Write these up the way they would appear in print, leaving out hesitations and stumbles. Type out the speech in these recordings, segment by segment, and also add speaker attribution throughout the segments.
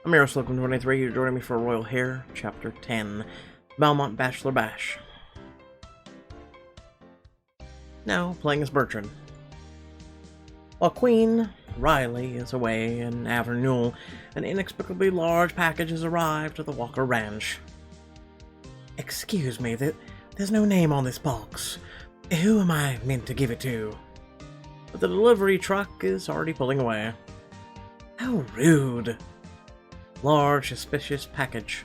Speaker 1: I'm Lookum23, you're joining me for Royal Heir, Chapter 10, Beaumont Bachelor Bash. Now, playing as Bertrand. While Queen Riley is away in Avernule, an inexplicably large package has arrived at the Walker Ranch. Excuse me, there's no name on this box. Who am I meant to give it to? But the delivery truck is already pulling away. How rude. Large, suspicious package.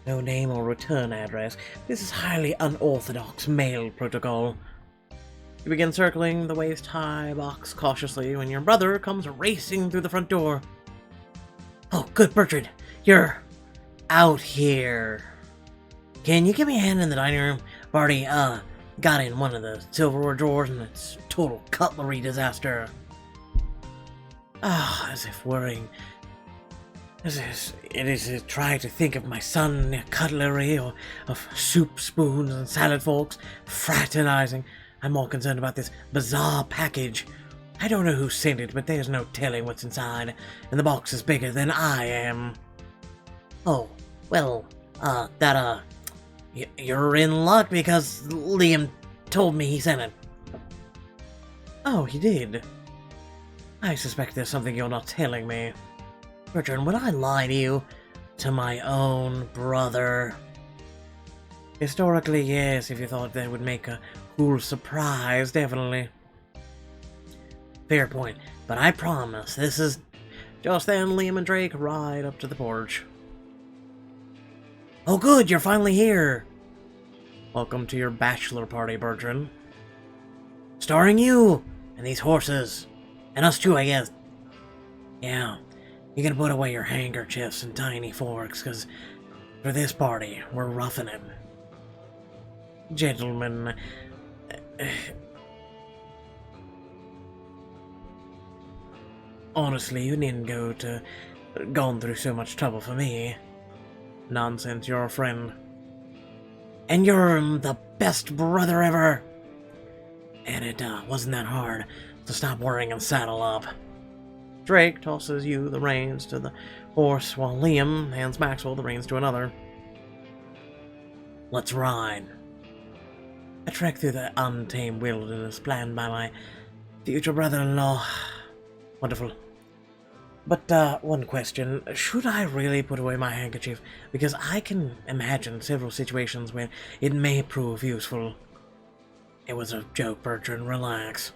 Speaker 1: No name or return address. This is highly unorthodox mail protocol. You begin circling the waist-high box cautiously when your brother comes racing through the front door. Oh, good, Bertrand. You're out here. Can you give me a hand in the dining room? I've already, got in one of the silverware drawers and it's total cutlery disaster. Ah, as if worrying. It is to try to think of my son cutlery or of soup spoons and salad forks, fraternizing. I'm more concerned about this bizarre package. I don't know who sent it, but there's no telling what's inside, and the box is bigger than I am. Oh, well, you're in luck because Liam told me he sent it. Oh, he did? I suspect there's something you're not telling me. Bertrand, would I lie to you? To my own brother? Historically, yes, if you thought that would make a cool surprise, definitely. Fair point, but I promise, this is... Just then, Liam and Drake ride up to the porch. Oh good, you're finally here! Welcome to your bachelor party, Bertrand. Starring you! And these horses. And us too, I guess. Yeah. You can put away your handkerchiefs and tiny forks, because for this party, we're roughing it. Gentlemen... honestly, you needn't gone through so much trouble for me. Nonsense, you're a friend. And you're the best brother ever! And it wasn't that hard, so stop worrying and saddle up. Drake tosses you the reins to the horse, while Liam hands Maxwell the reins to another. Let's ride. A trek through the untamed wilderness planned by my future brother-in-law. Wonderful. But, one question. Should I really put away my handkerchief? Because I can imagine several situations where it may prove useful. It was a joke, Bertrand. Relax.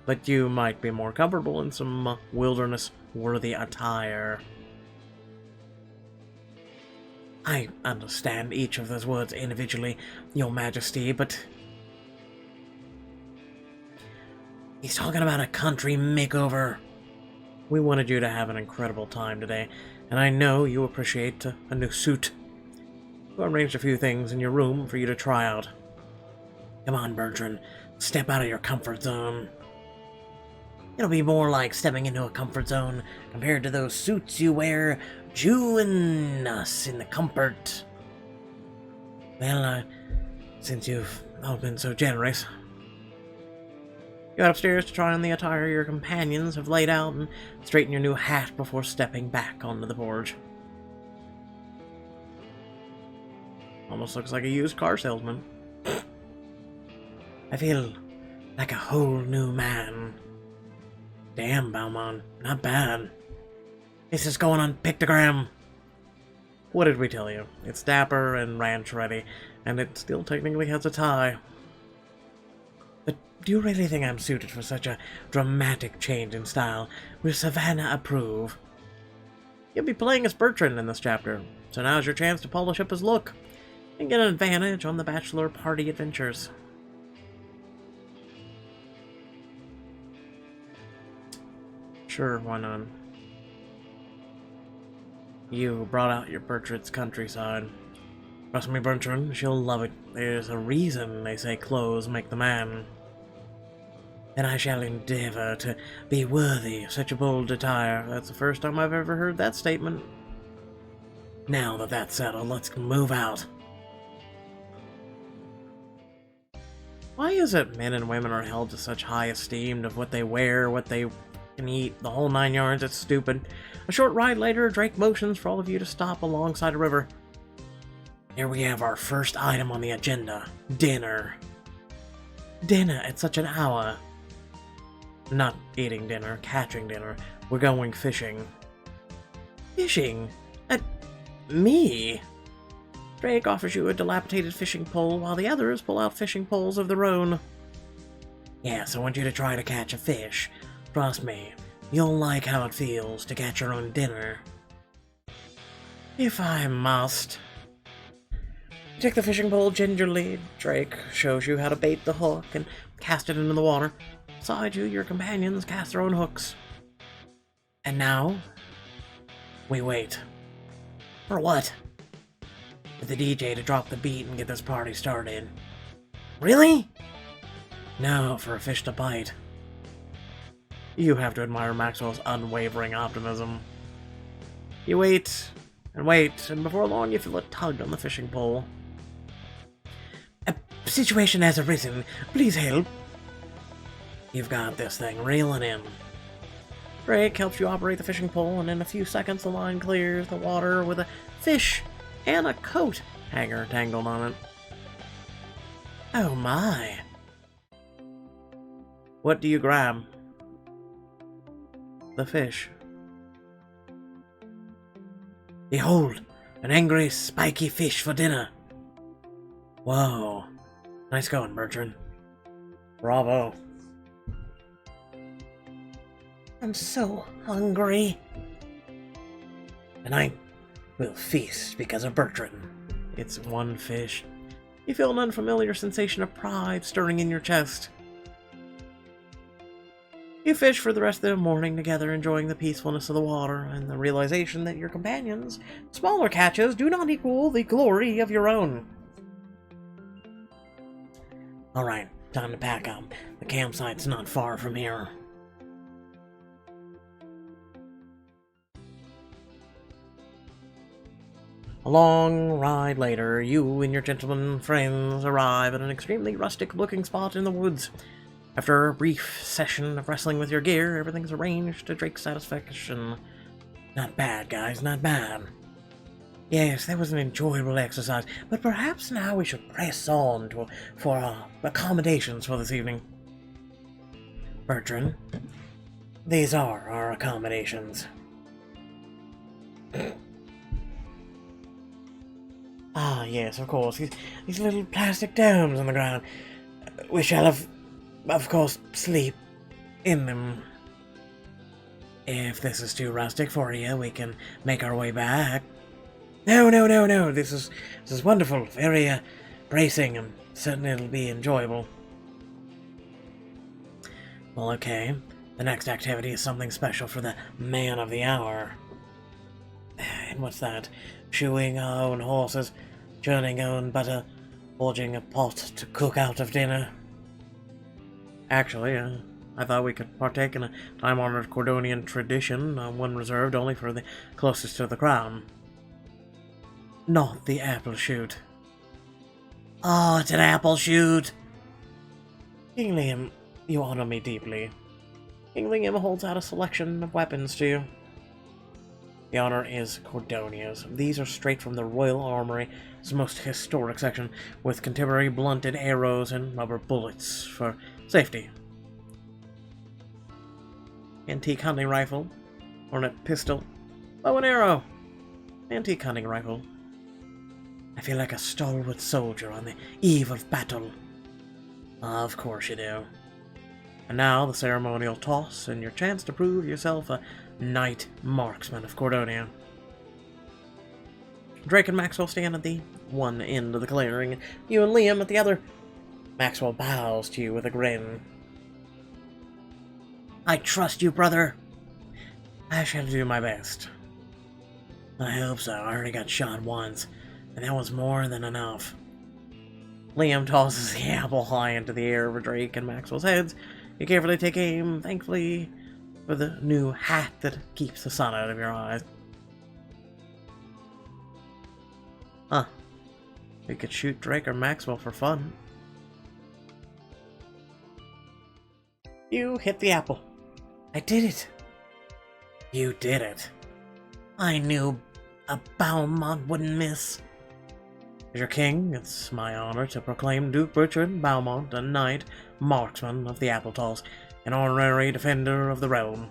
Speaker 1: But you might be more comfortable in some wilderness-worthy attire. I understand each of those words individually, Your Majesty, but... He's talking about a country makeover. We wanted you to have an incredible time today, and I know you appreciate a new suit. We arranged a few things in your room for you to try out. Come on, Bertrand. Step out of your comfort zone. It'll be more like stepping into a comfort zone compared to those suits you wear, Jewing us in the comfort. Well, since you've all been so generous. You head upstairs to try on the attire your companions have laid out and straighten your new hat before stepping back onto the porch. Almost looks like a used car salesman. I feel like a whole new man. Damn, Beaumont, not bad. This is going on Pictogram. What did we tell you? It's dapper and ranch ready, and it still technically has a tie. But do you really think I'm suited for such a dramatic change in style? Will Savannah approve? You'll be playing as Bertrand in this chapter, so now's your chance to polish up his look and get an advantage on the bachelor party adventures. Sure, why not? You brought out your Bertrand's countryside. Trust me, Bertrand, she'll love it. There's a reason they say clothes make the man. And I shall endeavor to be worthy of such a bold attire. That's the first time I've ever heard that statement. Now that that's settled, let's move out. Why is it men and women are held to such high esteem of what they wear, what they and eat, the whole 9 yards. It's stupid. A short ride later, Drake motions for all of you to stop alongside a river. Here we have our first item on the agenda. Dinner. Dinner at such an hour. Not eating dinner, catching dinner. We're going fishing. Fishing? At me? Drake offers you a dilapidated fishing pole while the others pull out fishing poles of their own. Yes, I want you to try to catch a fish. Trust me, you'll like how it feels to catch your own dinner. If I must. Take the fishing pole gingerly. Drake shows you how to bait the hook and cast it into the water. Beside you, your companions cast their own hooks. And now, we wait. For what? For the DJ to drop the beat and get this party started. Really? No, for a fish to bite. You have to admire Maxwell's unwavering optimism. You wait, and before long you feel a tug on the fishing pole. A situation has arisen. Please help. You've got this thing reeling in. Drake helps you operate the fishing pole, and in a few seconds the line clears the water with a fish and a coat hanger tangled on it. Oh my. What do you grab? The fish. Behold, an angry, spiky fish for dinner. Whoa. Nice going, Bertrand. Bravo. I'm so hungry. Tonight, we'll feast because of Bertrand. It's one fish. You feel an unfamiliar sensation of pride stirring in your chest. You fish for the rest of the morning together, enjoying the peacefulness of the water and the realization that your companions' smaller catches do not equal the glory of your own. Alright, time to pack up. The campsite's not far from here. A long ride later, you and your gentleman friends arrive at an extremely rustic-looking spot in the woods. After a brief session of wrestling with your gear, everything's arranged to Drake's satisfaction. Not bad, guys, not bad. Yes, that was an enjoyable exercise, but perhaps now we should press on for accommodations for this evening. Bertrand, these are our accommodations. Ah, yes, of course, these little plastic domes on the ground. We shall of course, sleep in them. If this is too rustic for you, we can make our way back. No, this is wonderful, very bracing, and certain it'll be enjoyable. Well, okay, the next activity is something special for the man of the hour. And what's that? Shoeing our own horses, churning our own butter, forging a pot to cook out of dinner. Actually, I thought we could partake in a time-honored Cordonian tradition, one reserved only for the closest to the crown. Not the apple shoot. Oh, it's an apple shoot! King Liam, you honor me deeply. King Liam holds out a selection of weapons to you. The honor is Cordonia's. These are straight from the Royal Armory's most historic section, with contemporary blunted arrows and rubber bullets for safety. Antique hunting rifle, ornate pistol, bow and arrow, antique hunting rifle. I feel like a stalwart soldier on the eve of battle. Of course you do. And now the ceremonial toss and your chance to prove yourself a knight marksman of Cordonia. Drake and Maxwell stand at the one end of the clearing, and you and Liam at the other. Maxwell bows to you with a grin. I trust you, brother. I shall do my best. I hope so. I already got shot once, and that was more than enough. Liam tosses the apple high into the air over Drake and Maxwell's heads. You carefully take aim, thankfully, for the new hat that keeps the sun out of your eyes. Huh. We could shoot Drake or Maxwell for fun. You hit the apple. I did it! You did it. I knew a Beaumont wouldn't miss. As your king, it's my honor to proclaim Duke Bertrand Beaumont a knight, marksman of the Appletoss, an honorary defender of the realm.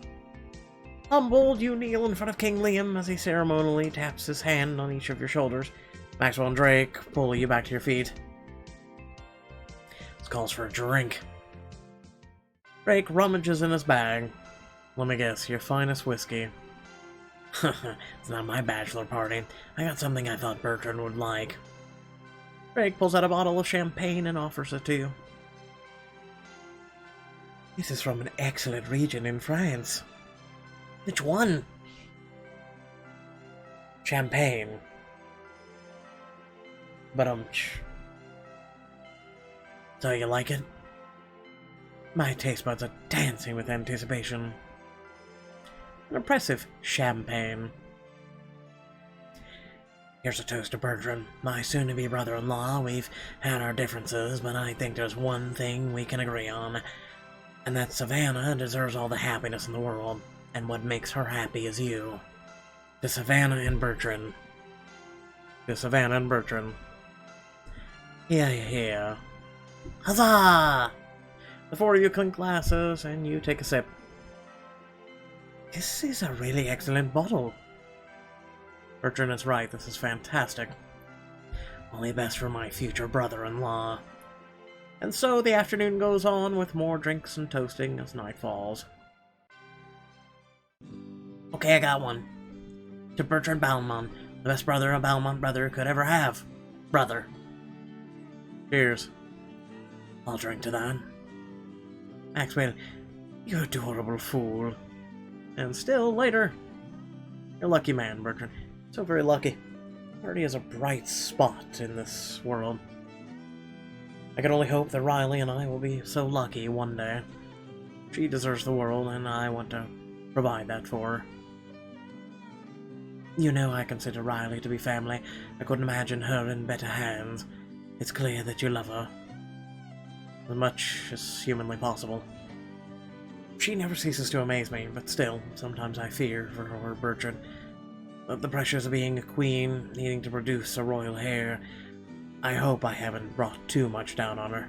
Speaker 1: Humbled, you kneel in front of King Liam as he ceremonially taps his hand on each of your shoulders. Maxwell and Drake pull you back to your feet. This calls for a drink. Drake rummages in his bag. Let me guess, your finest whiskey. It's not my bachelor party. I got something I thought Bertrand would like. Drake pulls out a bottle of champagne and offers it to you. This is from an excellent region in France. Which one? Champagne. So you like it? My taste buds are dancing with anticipation. An impressive champagne. Here's a toast to Bertrand, my soon-to-be brother-in-law. We've had our differences, but I think there's one thing we can agree on, and that Savannah deserves all the happiness in the world, and what makes her happy is you. To Savannah and Bertrand. To Savannah and Bertrand. Yeah. Huzzah! The four of you clink glasses, and you take a sip. This is a really excellent bottle. Bertrand is right, this is fantastic. Only best for my future brother-in-law. And so the afternoon goes on with more drinks and toasting as night falls. Okay, I got one. To Bertrand Beaumont, the best brother a Beaumont brother could ever have. Brother. Cheers. I'll drink to that. Maxwell, you adorable fool. And still later. You're a lucky man, Bertrand. So very lucky. Already is a bright spot in this world. I can only hope that Riley and I will be so lucky one day. She deserves the world, and I want to provide that for her. You know I consider Riley to be family. I couldn't imagine her in better hands. It's clear that you love her. As much as humanly possible. She never ceases to amaze me, but still, sometimes I fear for her Bertrand. But the pressures of being a queen, needing to produce a royal heir, I hope I haven't brought too much down on her.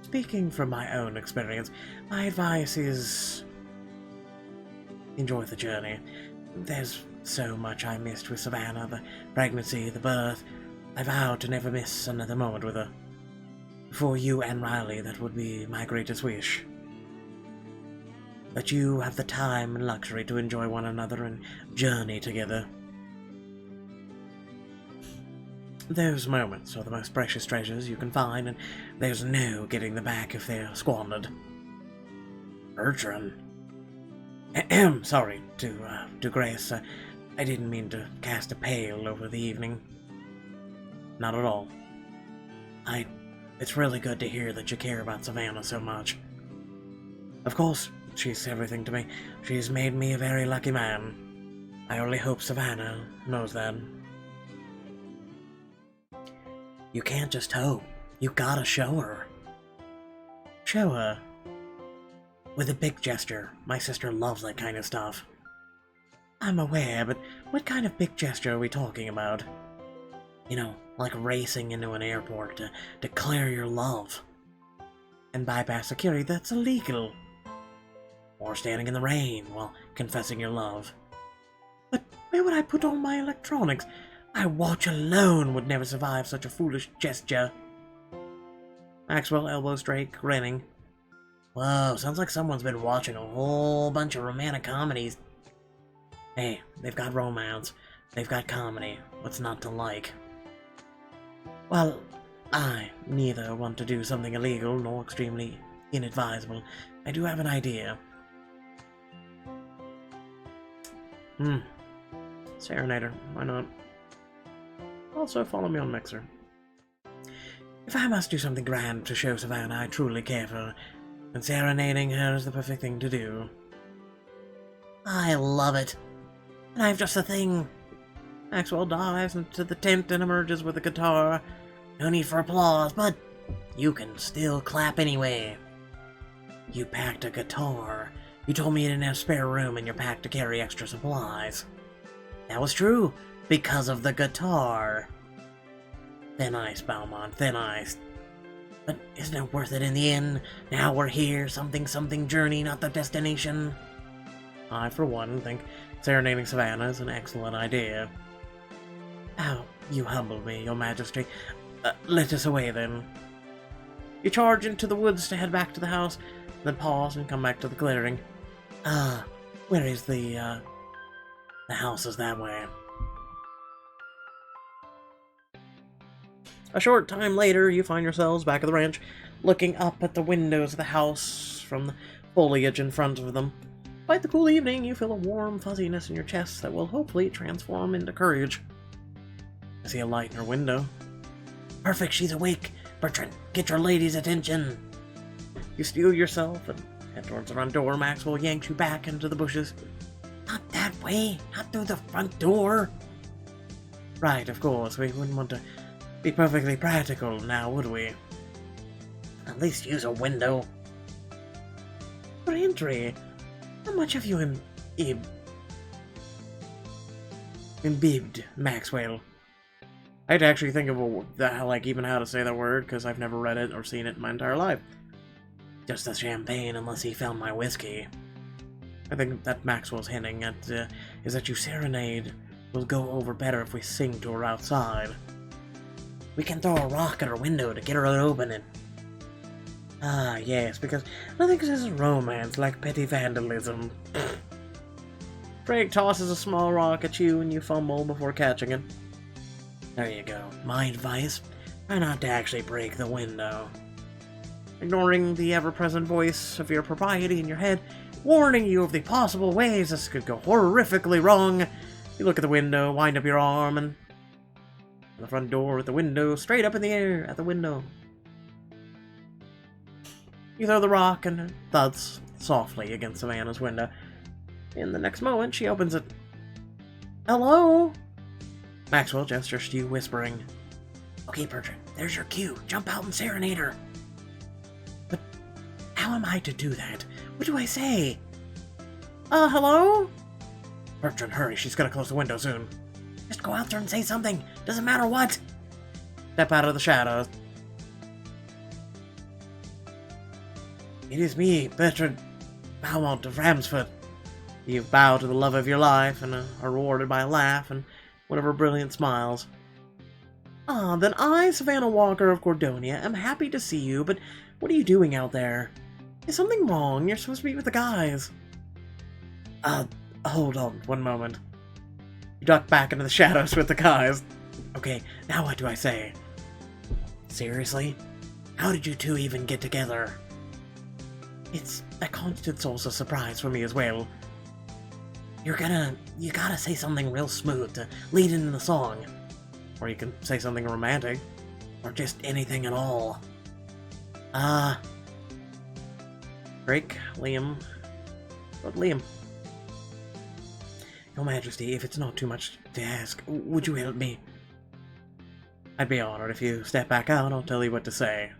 Speaker 1: Speaking from my own experience, my advice is... enjoy the journey. There's so much I missed with Savannah, the pregnancy, the birth. I vowed to never miss another moment with her. For you and Riley, that would be my greatest wish. That you have the time and luxury to enjoy one another and journey together. Those moments are the most precious treasures you can find, and there's no getting them back if they're squandered. Bertrand. Sorry to Grace. I didn't mean to cast a pale over the evening. Not at all. It's really good to hear that you care about Savannah so much. Of course, she's everything to me. She's made me a very lucky man. I only hope Savannah knows that. You can't just hope. You gotta show her. Show her. With a big gesture. My sister loves that kind of stuff. I'm aware, but what kind of big gesture are we talking about? You know, like racing into an airport to declare your love. And bypass security, that's illegal. Or standing in the rain while confessing your love. But where would I put all my electronics? My watch alone would never survive such a foolish gesture. Maxwell elbows Drake, grinning. Whoa, sounds like someone's been watching a whole bunch of romantic comedies. Hey, they've got romance. They've got comedy. What's not to like? Well, I neither want to do something illegal nor extremely inadvisable. I do have an idea. Serenader, why not? Also, follow me on Mixer. If I must do something grand to show Savannah I truly care for her, then serenading her is the perfect thing to do. I love it. And I've just the thing. Maxwell dives into the tent and emerges with a guitar. No need for applause, but you can still clap anyway. You packed a guitar. You told me you didn't have spare room in your pack to carry extra supplies. That was true, because of the guitar. Thin ice, Beaumont, thin ice. But isn't it worth it in the end? Now we're here, something journey, not the destination. I, for one, think Serenading Savannah is an excellent idea. Oh, you humble me, your majesty. Let us away, then. You charge into the woods to head back to the house, then pause and come back to the clearing. Where is the house is that way. A short time later, you find yourselves back at the ranch, looking up at the windows of the house from the foliage in front of them. Despite the cool evening, you feel a warm fuzziness in your chest that will hopefully transform into courage. I see a light in her window. Perfect, she's awake. Bertrand, get your lady's attention. You steel yourself and head towards the front door. Maxwell yanks you back into the bushes. Not that way, not through the front door. Right, of course, we wouldn't want to be perfectly practical now, would we? At least use a window. For entry, how much have you imbibed, Maxwell? I had to actually think of even how to say that word, because I've never read it or seen it in my entire life. Just the champagne, unless he found my whiskey. I think that Maxwell's hinting at is that you serenade will go over better if we sing to her outside. We can throw a rock at her window to get her to open it. Ah, yes, because I think this is romance, like petty vandalism. Drake tosses a small rock at you and you fumble before catching it. There you go. My advice, try not to actually break the window. Ignoring the ever-present voice of your propriety in your head, warning you of the possible ways this could go horrifically wrong, you look at the window, wind up your arm, and the front door with the window straight up in the air at the window. You throw the rock and it thuds softly against Savannah's window. In the next moment, she opens it. Hello? Maxwell gestures to you, whispering, Okay, Bertrand, there's your cue. Jump out and serenade her. But how am I to do that? What do I say? Hello? Bertrand, hurry, she's gonna close the window soon. Just go out there and say something. Doesn't matter what. Step out of the shadows. It is me, Bertrand, Beaumont of Ramsford. You bow to the love of your life and are rewarded by a laugh and one of her brilliant smiles. Then I, Savannah Walker of Cordonia, am happy to see you, but what are you doing out there? Is something wrong? You're supposed to be with the guys. Hold on, one moment. You duck back into the shadows with the guys. Okay, now what do I say? Seriously? How did you two even get together? It's a constant source of surprise for me as well. You gotta say something real smooth to lead into the song. Or you can say something romantic. Or just anything at all. Drake, Liam. But Liam. Your Majesty, if it's not too much to ask, would you help me? I'd be honored. If you step back out, I'll tell you what to say.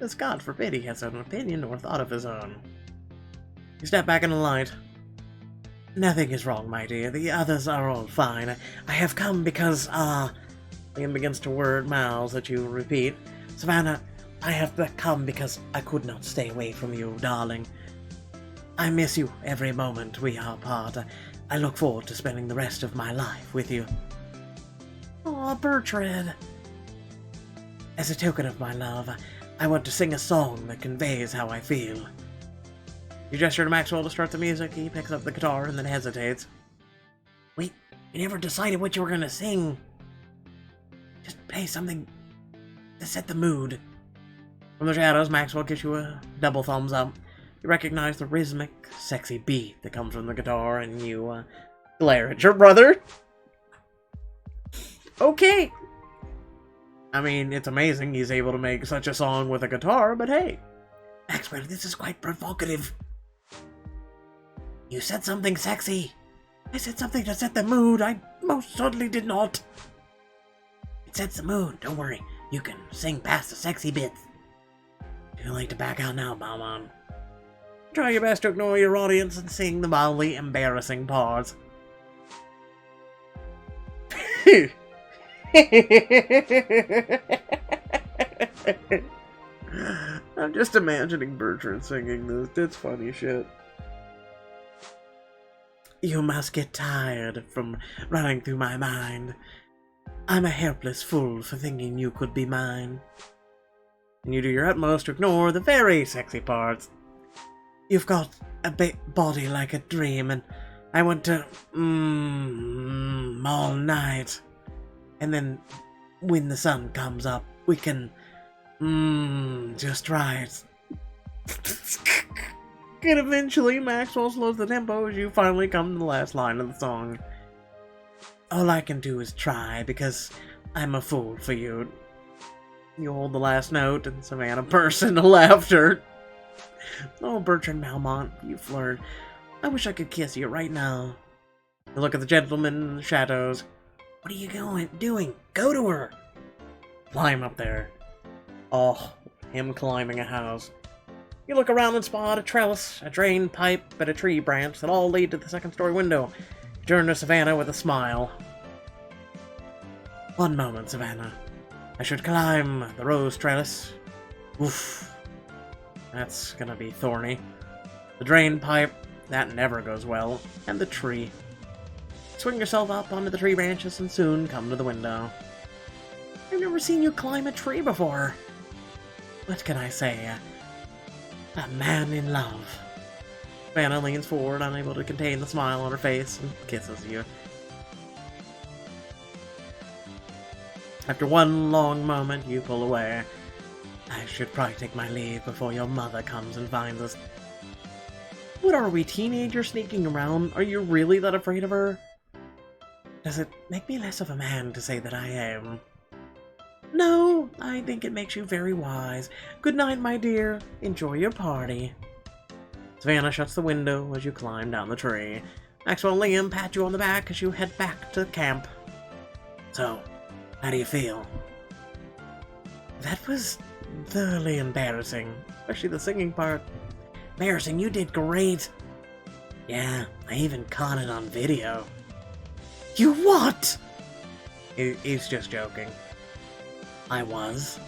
Speaker 1: As God forbid he has an opinion or thought of his own. You step back in the light. Nothing is wrong, my dear. The others are all fine. I have come because, Liam begins to word mouths that you repeat. Savannah, I have come because I could not stay away from you, darling. I miss you every moment we are apart. I look forward to spending the rest of my life with you. Aw, Bertrand. As a token of my love, I want to sing a song that conveys how I feel. You gesture to Maxwell to start the music. He picks up the guitar and then hesitates. Wait, you never decided what you were going to sing. Just play something to set the mood. From the shadows, Maxwell gives you a double thumbs up. You recognize the rhythmic, sexy beat that comes from the guitar, and you glare at your brother. Okay. I mean, it's amazing he's able to make such a song with a guitar, but hey. Maxwell, this is quite provocative. You said something sexy. I said something to set the mood. I most certainly did not. It sets the mood. Don't worry. You can sing past the sexy bits. Too late to back out now, Beaumont. Try your best to ignore your audience and sing the mildly embarrassing parts. I'm just imagining Bertrand singing this. It's funny shit. You must get tired from running through my mind. I'm a helpless fool for thinking you could be mine. And you do your utmost to ignore the very sexy parts. You've got a body like a dream, and I want to all night. And then when the sun comes up, we can just right. And eventually Maxwell slows the tempo as you finally come to the last line of the song. All I can do is try, because I'm a fool for you. You hold the last note, and Savannah bursts into laughter. Oh, Bertrand Beaumont, you flirt. I wish I could kiss you right now. You look at the gentleman in the shadows. What are you doing? Go to her! Climb up there. Oh, him climbing a house. You look around and spot a trellis, a drain pipe, and a tree branch that all lead to the second-story window. You turn to Savannah with a smile. One moment, Savannah. I should climb the rose trellis. Oof. That's gonna be thorny. The drain pipe, that never goes well. And the tree. Swing yourself up onto the tree branches and soon come to the window. I've never seen you climb a tree before. What can I say? A man in love. Savannah leans forward, unable to contain the smile on her face, and kisses you. After one long moment, you pull away. I should probably take my leave before your mother comes and finds us. What are we, teenagers sneaking around? Are you really that afraid of her? Does it make me less of a man to say that I am? No, I think it makes you very wise. Good night, my dear. Enjoy your party. Savannah shuts the window as you climb down the tree. Maxwell and Liam pat you on the back as you head back to camp. So, how do you feel? That was thoroughly embarrassing, especially the singing part. Embarrassing, you did great. Yeah, I even caught it on video. You what? He's just joking. I was.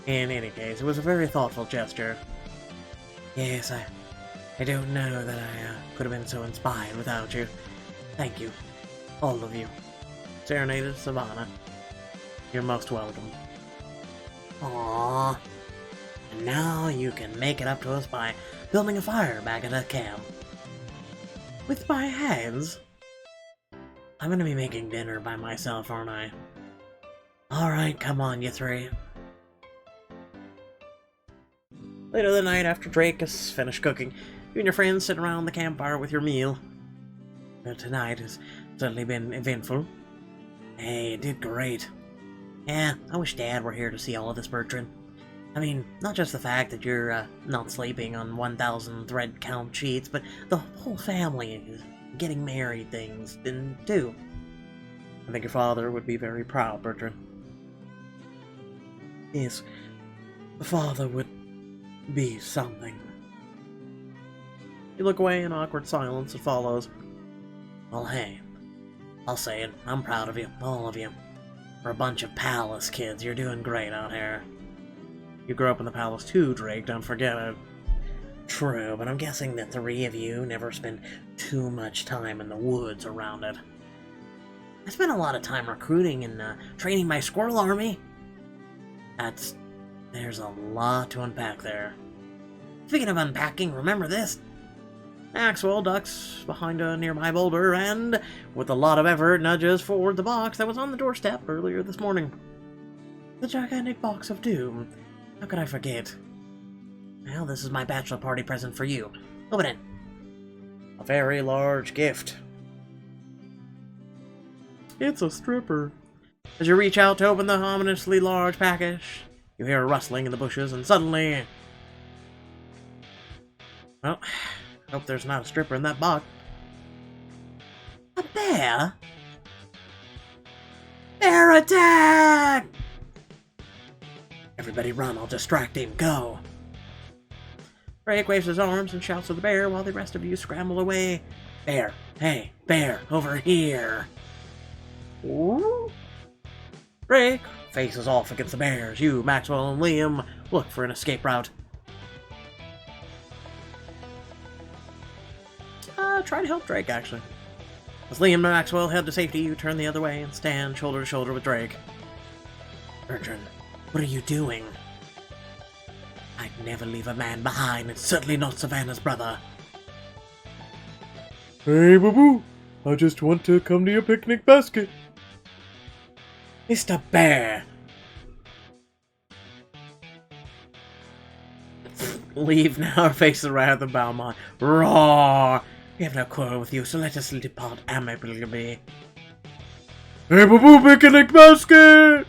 Speaker 1: In any case, it was a very thoughtful gesture. Yes, I don't know that I could have been so inspired without you. Thank you. All of you. Serenading Savannah. You're most welcome. Aww. And now you can make it up to us by building a fire back at the camp. With my hands? I'm gonna be making dinner by myself, aren't I? Alright, come on, you three. Later that night, after Drake has finished cooking, you and your friends sit around the campfire with your meal. Tonight has certainly been eventful. Hey, it did great. Yeah, I wish Dad were here to see all of this, Bertrand. I mean, not just the fact that you're not sleeping on 1,000 thread count sheets, but the whole family is getting married things, and too. I think your father would be very proud, Bertrand. Yes, the father would be something. You look away in awkward silence that follows. Well, hey, I'll say it. I'm proud of you, all of you. For a bunch of palace kids, you're doing great out here. You grew up in the palace too, Drake, don't forget it. True, but I'm guessing the three of you never spent too much time in the woods around it. I spent a lot of time recruiting and training my squirrel army. There's a lot to unpack there. Speaking of unpacking, remember this? Maxwell ducks behind a nearby boulder and, with a lot of effort, nudges forward the box that was on the doorstep earlier this morning. The gigantic box of doom. How could I forget? Well, this is my bachelor party present for you. Open it. A very large gift. It's a stripper. As you reach out to open the ominously large package, you hear a rustling in the bushes, and suddenly... Well, I hope there's not a stripper in that box. A bear? Bear attack! Everybody run, I'll distract him, go! Drake waves his arms and shouts to the bear while the rest of you scramble away. Bear, hey, bear, over here. Ooh. Drake faces off against the bears. You, Maxwell, and Liam look for an escape route. Try to help Drake, actually. As Liam and Maxwell head to safety, you turn the other way and stand shoulder to shoulder with Drake. Bertrand, what are you doing? I'd never leave a man behind, and certainly not Savannah's brother.
Speaker 2: Hey, boo-boo. I just want to come to your picnic basket.
Speaker 1: Mr. Bear! Leave now or face the wrath of Beaumont. Roar! We have no quarrel with you, so let us depart amicably.
Speaker 2: Hey, boo-boo, picnic basket!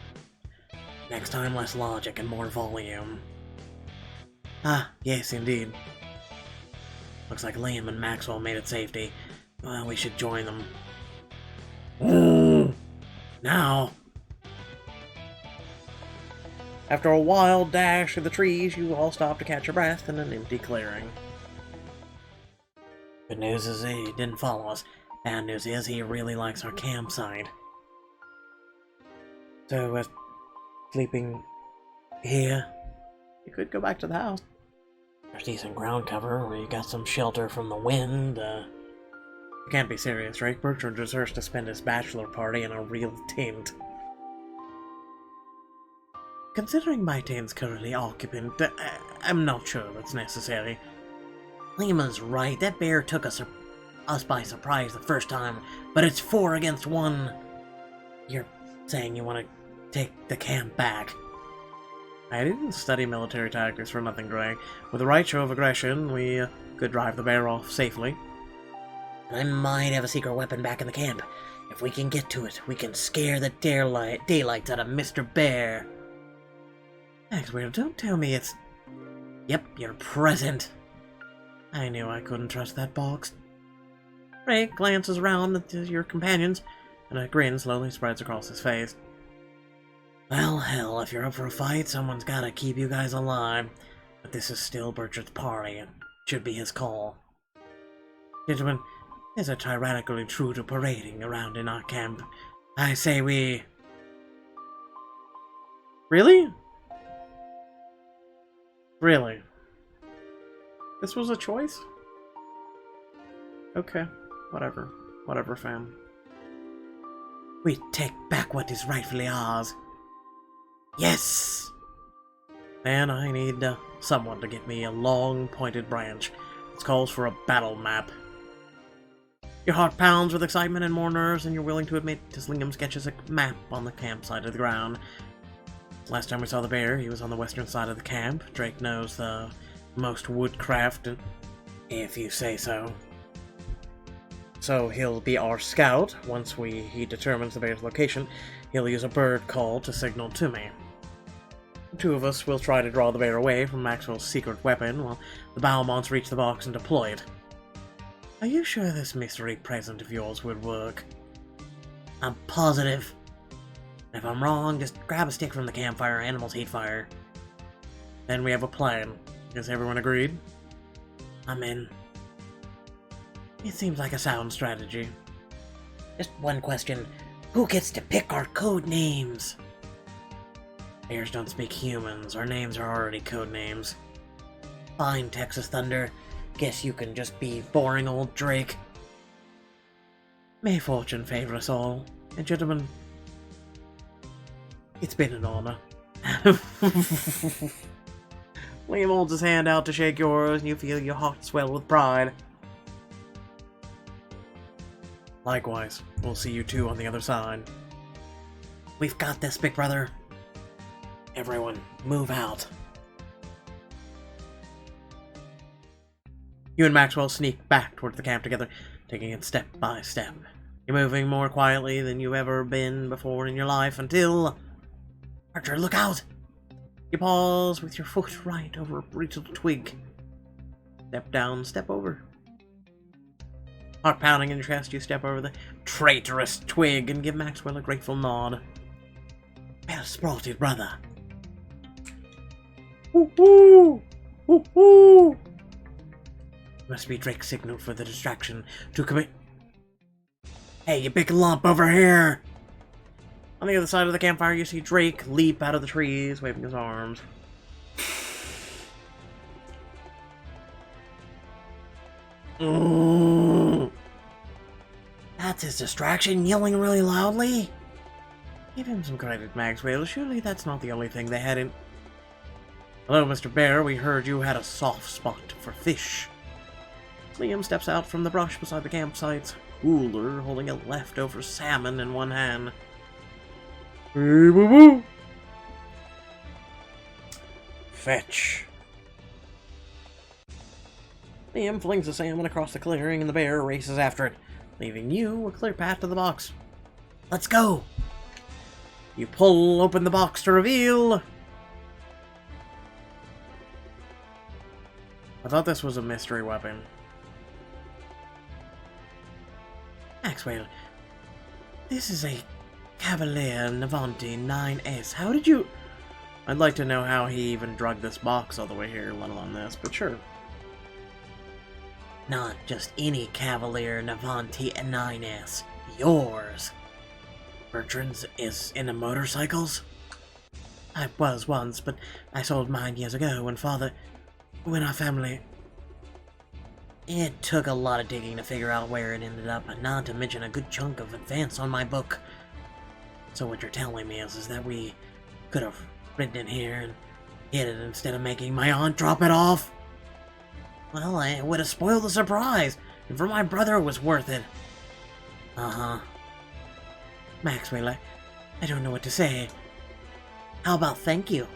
Speaker 1: Next time, less logic and more volume. Ah, yes, indeed. Looks like Liam and Maxwell made it safety. Well, we should join them. Ooh! Now! After a wild dash through the trees, you all stop to catch your breath in an empty clearing. Good news is he didn't follow us. Bad news is he really likes our campsite. So, sleeping here? You could go back to the house. There's decent ground cover where you got some shelter from the wind. You can't be serious, right? Bertrand deserves to spend his bachelor party in a real tent. Considering my tent's currently occupant, I'm not sure that's necessary. Lima's right, that bear took us by surprise the first time, but it's 4 against 1. You're saying you want to take the camp back. I didn't study military tactics for nothing, Greg. With the right show of aggression, we could drive the bear off safely. I might have a secret weapon back in the camp. If we can get to it, we can scare the daylights out of Mr. Bear. Maxwell, don't tell me it's... Yep, your present. I knew I couldn't trust that box. Ray glances around at your companions, and a grin slowly spreads across his face. Well, hell, if you're up for a fight, someone's gotta keep you guys alive. But this is still Bertrand's party, and should be his call. Gentlemen, there's a tyrannical intruder parading around in our camp. I say we... Really? Really? This was a choice? Okay, whatever. Whatever, fam. We take back what is rightfully ours. Yes! And I need someone to get me a long, pointed branch. This calls for a battle map. Your heart pounds with excitement and more nerves than you're willing to admit as Liam sketches a map on the campsite of the ground. Last time we saw the bear, he was on the western side of the camp. Drake knows the most woodcraft, if you say so. So he'll be our scout. Once he determines the bear's location, he'll use a bird call to signal to me. The 2 of us will try to draw the bear away from Maxwell's secret weapon while the Beaumonts reach the box and deploy it. Are you sure this mystery present of yours would work? I'm positive. If I'm wrong, just grab a stick from the campfire. Animals hate fire. Then we have a plan. Is everyone agreed? I'm in. It seems like a sound strategy. Just one question. Who gets to pick our code names? Bears don't speak humans. Our names are already code names. Fine, Texas Thunder. Guess you can just be boring old Drake. May fortune favor us all. And gentlemen, it's been an honor. Liam holds his hand out to shake yours, and you feel your heart swell with pride. Likewise, we'll see you 2 on the other side. We've got this, big brother. Everyone, move out. You and Maxwell sneak back towards the camp together, taking it step by step. You're moving more quietly than you've ever been before in your life until... Archer, look out! You pause with your foot right over a brittle twig. Step down, step over. Heart pounding in your chest, you step over the traitorous twig and give Maxwell a grateful nod. Well spotted, brother.
Speaker 2: Woo-hoo! Woo-hoo!
Speaker 1: Must be Drake's signal for the distraction to commit. Hey, you big lump over here! On the other side of the campfire, you see Drake leap out of the trees, waving his arms. That's his distraction, yelling really loudly? Give him some credit, Maxwell. Surely that's not the only thing they had in... Hello, Mr. Bear. We heard you had a soft spot for fish. Liam steps out from the brush beside the campsite's cooler, holding a leftover salmon in one hand.
Speaker 2: Hey, woo woo!
Speaker 1: Fetch. Liam flings the salmon across the clearing and the bear races after it, leaving you a clear path to the box. Let's go! You pull open the box to reveal... I thought this was a mystery weapon. Maxwell, this is a Cavalier Navanti 9S. How did you... I'd like to know how he even drugged this box all the way here, let alone this, but sure. Not just any Cavalier Navanti 9S. Yours. Bertrand's is into motorcycles? I was once, but I sold mine years ago when our family... It took a lot of digging to figure out where it ended up, not to mention a good chunk of advance on my book. So what you're telling me is that we could have ridden in here and hit it instead of making my aunt drop it off? Well, it would have spoiled the surprise, and for my brother it was worth it. Uh-huh. Maxwell, I don't know what to say. How about thank you?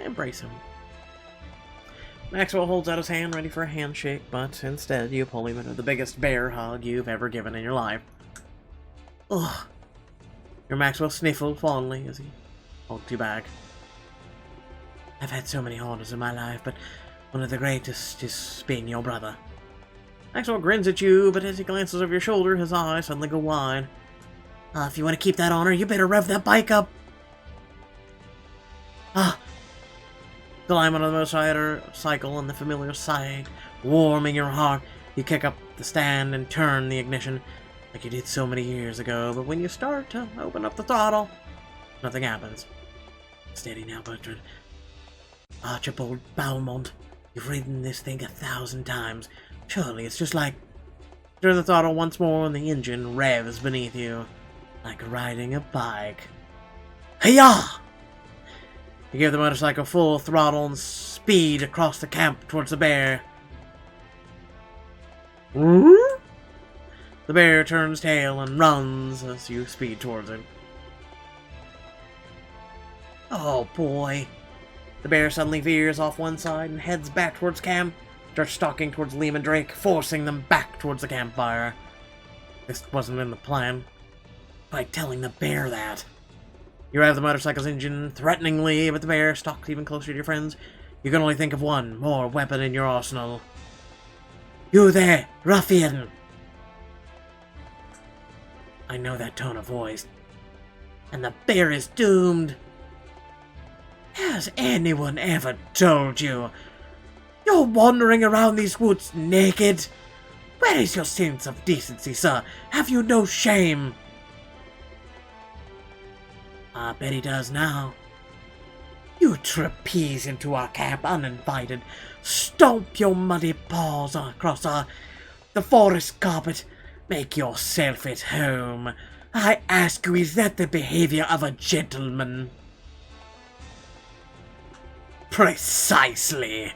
Speaker 1: Embrace him. Maxwell holds out his hand ready for a handshake, but instead you pull him into the biggest bear hug you've ever given in your life. Ugh. Your Maxwell sniffled fondly as he hugged you back. I've had so many honors in my life, but one of the greatest is being your brother. Maxwell grins at you, but as he glances over your shoulder, his eyes suddenly go wide. If you want to keep that honor, you better rev that bike up. Climb onto the motorcycle and the familiar sight, warming your heart. You kick up the stand and turn the ignition like you did so many years ago, but when you start to open up the throttle, nothing happens. Steady now, Bertrand. Archibald Beaumont, you've ridden this thing 1,000 times. Surely it's just like... Turn the throttle once more and the engine revs beneath you, like riding a bike. Hi-yah! You give the motorcycle full throttle and speed across the camp towards the bear. The bear turns tail and runs as you speed towards it. Oh boy. The bear suddenly veers off one side and heads back towards camp, starts stalking towards Liam and Drake, forcing them back towards the campfire. This wasn't in the plan. By telling the bear that. You rev the motorcycle's engine threateningly, but the bear stalks even closer to your friends. You can only think of one more weapon in your arsenal. You there, ruffian! I know that tone of voice. And the bear is doomed. Has anyone ever told you? You're wandering around these woods naked? Where is your sense of decency, sir? Have you no shame? I bet he does now. You trapeze into our camp uninvited, stomp your muddy paws across the forest carpet, make yourself at home. I ask you, is that the behavior of a gentleman? Precisely.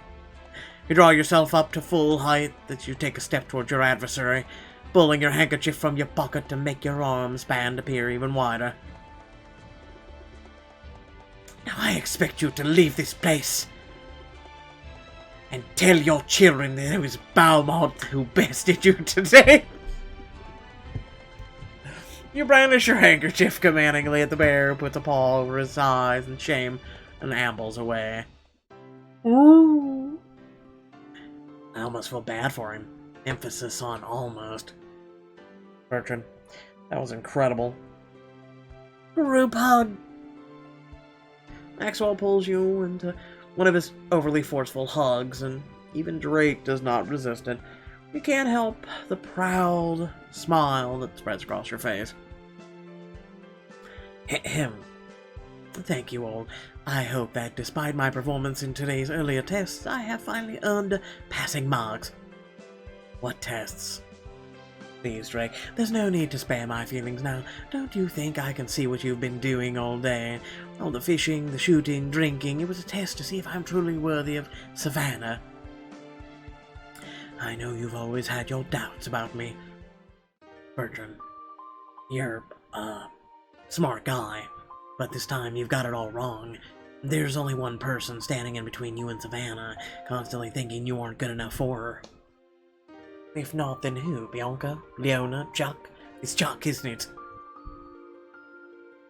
Speaker 1: You draw yourself up to full height as you take a step towards your adversary, pulling your handkerchief from your pocket to make your arm span appear even wider. Now I expect you to leave this place and tell your children that it was Beaumont who bested you today. You brandish your handkerchief commandingly at the bear, puts a paw over his eyes in shame, and ambles away. Ooh. I almost feel bad for him. Emphasis on almost. Bertrand, that was incredible. Group hug. Maxwell pulls you into one of his overly forceful hugs, and even Drake does not resist it. You can't help the proud smile that spreads across your face. Ahem. Thank you all. I hope that despite my performance in today's earlier tests, I have finally earned passing marks. What tests? Please, Drake, there's no need to spare my feelings now. Don't you think I can see what you've been doing all day? All the fishing, the shooting, drinking. It was a test to see if I'm truly worthy of Savannah. I know you've always had your doubts about me. Bertrand, you're a smart guy, but this time you've got it all wrong. There's only one person standing in between you and Savannah, constantly thinking you aren't good enough for her. If not, then who? Bianca? Leona? Chuck? It's Chuck, isn't it?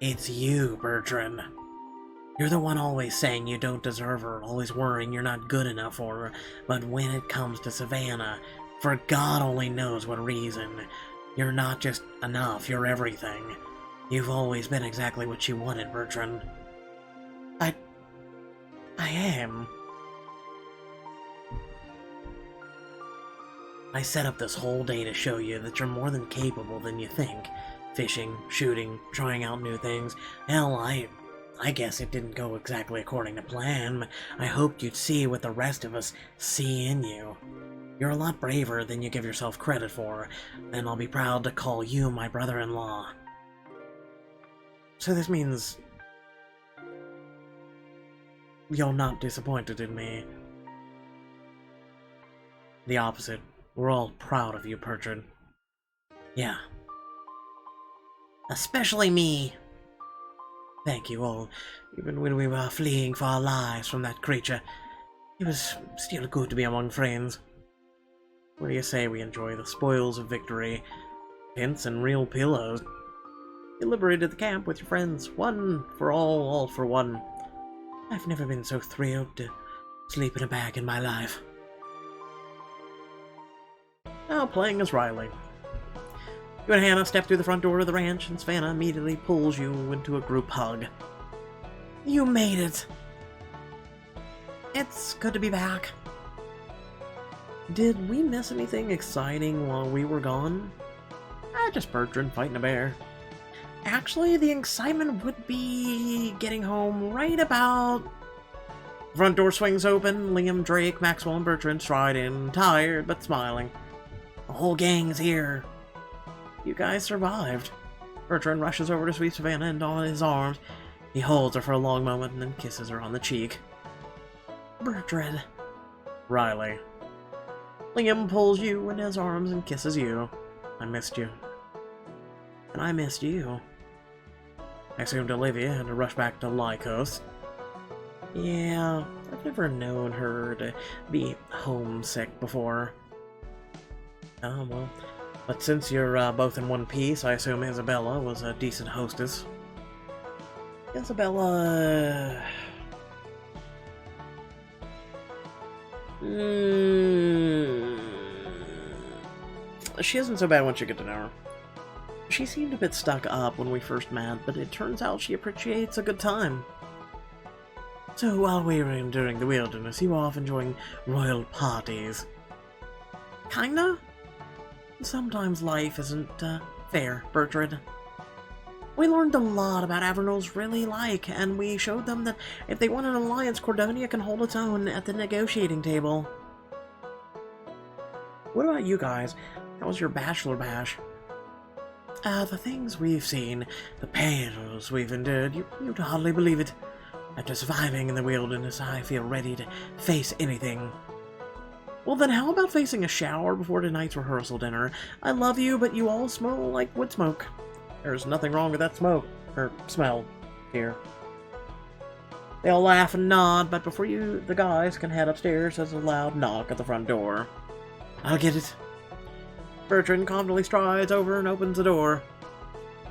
Speaker 1: It's you, Bertrand. You're the one always saying you don't deserve her, always worrying you're not good enough for her, but when it comes to Savannah, for God only knows what reason, you're not just enough, you're everything. You've always been exactly what she wanted, Bertrand. I am. I set up this whole day to show you that you're more than capable than you think. Fishing, shooting, trying out new things. Hell, I guess it didn't go exactly according to plan, but I hoped you'd see what the rest of us see in you. You're a lot braver than you give yourself credit for, and I'll be proud to call you my brother-in-law. So this means you're not disappointed in me. The opposite. We're all proud of you, Bertrand. Yeah. Especially me. Thank you all. Even when we were fleeing for our lives from that creature, it was still good to be among friends. What do you say we enjoy the spoils of victory? Hints and real pillows. You liberated the camp with your friends. One for all for one. I've never been so thrilled to sleep in a bag in my life. Now playing as Riley. You and Hannah step through the front door of the ranch, and Savannah immediately pulls you into a group hug. You made it! It's good to be back. Did we miss anything exciting while we were gone? Just Bertrand fighting a bear. Actually, the excitement would be getting home right about... Front door swings open, Liam, Drake, Maxwell, and Bertrand stride in, tired but smiling. The whole gang's here. You guys survived. Bertrand rushes over to sweet Savannah and on his arms. He holds her for a long moment and then kisses her on the cheek. Bertrand. Riley. Liam pulls you in his arms and kisses you. I missed you. And I missed you. I assumed Olivia had to rush back to Lycos. Yeah, I've never known her to be homesick before. Oh, well. But since you're both in one piece, I assume Isabella was a decent hostess. Isabella... She isn't so bad once you get to know her. She seemed a bit stuck up when we first met, but it turns out she appreciates a good time. So while we were enduring the wilderness, you were off enjoying royal parties. Kinda? Sometimes life isn't, fair, Bertrand. We learned a lot about Avernal's really like, and we showed them that if they want an alliance, Cordonia can hold its own at the negotiating table. What about you guys? How was your Bachelor Bash? The things we've seen, the perils we've endured, you'd hardly believe it. After surviving in the wilderness, I feel ready to face anything. Well then, how about facing a shower before tonight's rehearsal dinner? I love you, but you all smell like wood smoke. There's nothing wrong with that smoke, or smell, here. They all laugh and nod, but before the guys can head upstairs, there's a loud knock at the front door. I'll get it. Bertrand calmly strides over and opens the door.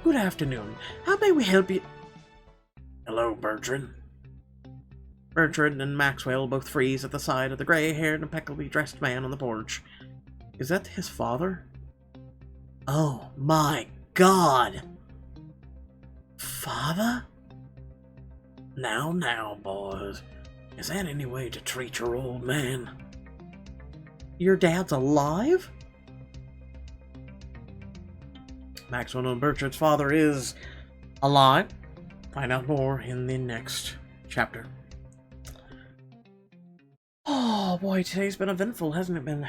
Speaker 1: Good afternoon. How may we help you? Hello, Bertrand. Bertrand and Maxwell both freeze at the sight of the gray-haired, impeccably dressed man on the porch. Is that his father? Oh my God! Father? Now, boys. Is that any way to treat your old man? Your dad's alive? Maxwell and Bertrand's father is alive. Find out more in the next chapter. Oh boy, today's been eventful, hasn't it been?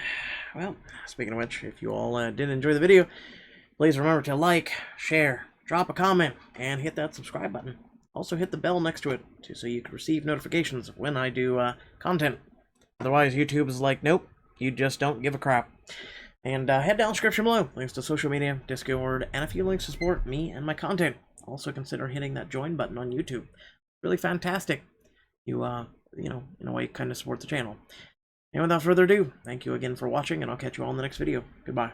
Speaker 1: Well, speaking of which, if you all did enjoy the video, please remember to like, share, drop a comment, and hit that subscribe button. Also hit the bell next to it, so you can receive notifications of when I do content. Otherwise, YouTube is like, nope, you just don't give a crap. And head down the description below, links to social media, Discord, and a few links to support me and my content. Also consider hitting that join button on YouTube. Really fantastic. You know, in a way, kind of support the channel. And without further ado, thank you again for watching, and I'll catch you all in the next video. Goodbye.